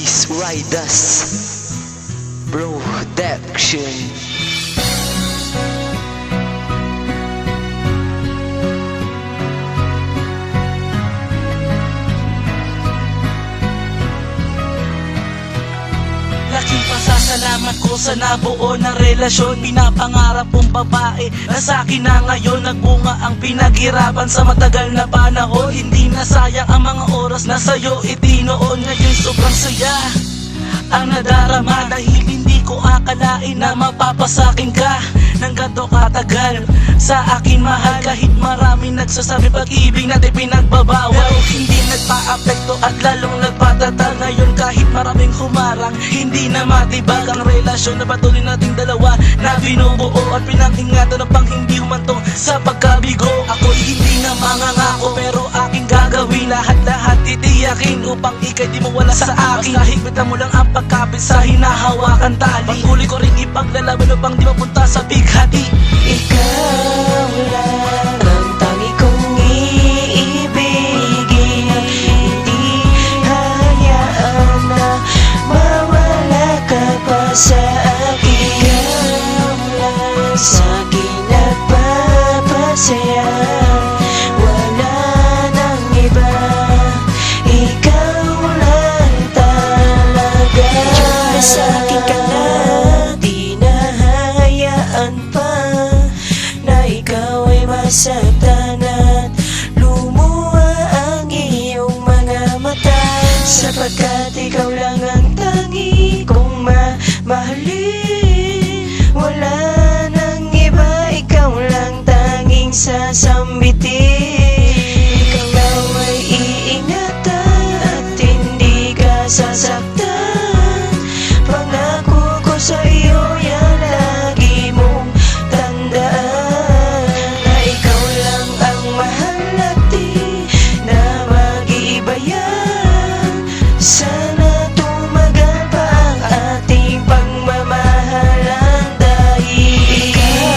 Peace Riders Production. Laking pasasalamat ko sa nabuo na relasyon. Pinapangarap kong babae na sa'kin na ngayon. Nagbunga ang pinaghirapan sa matagal na panahon. Hindi na sayang ang mga oras na sa'yo itinoon. Ngayon sobrang saya ang nadarama, dahil hindi ko akalain na mapapasakin ka ng ganto katagal. Sa akin mahal, kahit marami nagsasabi pag-ibig natin pinagbabawal, pero hindi nagpa-apekto at lalong nagpatatag. Ngayon kahit maraming humarang, hindi na matibag ang relasyon na patuloy nating dalawa na binubuo at pinag-ingatan upang hindi humantong sa pagkabigo. Ako'y hindi na mangangako, pero aking gagawin lahat-lahat titiyakin upang ikay di mawala sa akin. Basta higpitan mo lang ang pagkapit sa hinahawakan tali. Paghuli ko rin ipaglalaban upang di mapunta sa bighati. Ikaw lang ang tangi kong iibigin. Hindi hayaan na mawala ka pa sa akin. Ikaw lang sa'kin nagpapasaya. Wala nang iba, ikaw lang talaga. Sa'kin ka na, di na hayaan pa na ikaw ay masaktan at lumuha ang iyong mga mata. Sapagkat ikaw lang ang tangi kong mamahalin. Wala nang iba, ikaw lang tanging sasambitin. Ikaw lang ay iingatan at hindi ka sasaktan. Pangako ko sa iyo yan lagi mong tandaan, na ikaw lang ang mahal at di na mag-iiba yan. Sana tumagal pa ang ating pagmamahalan, dahil ikaw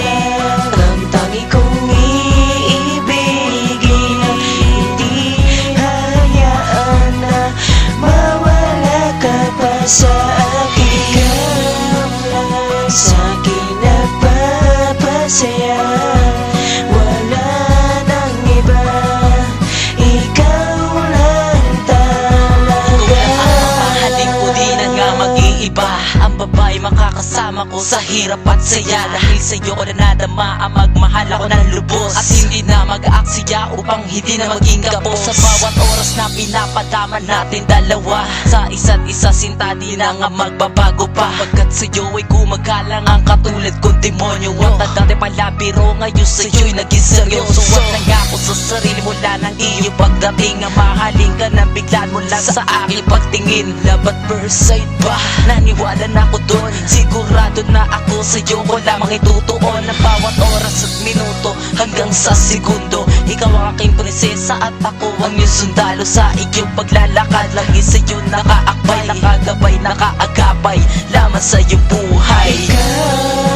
lang ang tangi kong iibigin. Hindi hayaan na mawala ka pa sa akin. Ikaw lang sa'kin nagpapasaya. Wala nang iba, ikaw lang talaga. Mahalin ko di na nga mag-iiba ang babae makakasama ko sa hirap at saya. Dahil sa'yo ko na nadama ang magmahal ako ng lubos, at hindi na mag-aaksaya upang hindi na maging kapos. Sa bawat oras na pinapadama natin dalawa sa isa't isa, sinta di na nga magbabago pa. Pagkat sa'yo ay kumagalang ang katulad kong demonyo. At dati pala biro, ngayon sa'yo'y naging seryoso. At nangako sa sarili mo lang ang iyong pagdating, na mahalin ka na biglaan mo lang sa aking pagtingin. Love at first sight ba? Naniwala na ako doon. Sigurado na ako sa'yo ko lamang itutuon ang bawat oras at minuto hanggang sa segundo. Ikaw ang aking prinsesa at ako ang iyong sundalo. Sa iyong paglalakad lagi sa'yo nakaakbay, nakagabay, nakaagapay lamang sa iyong buhay. Ikaw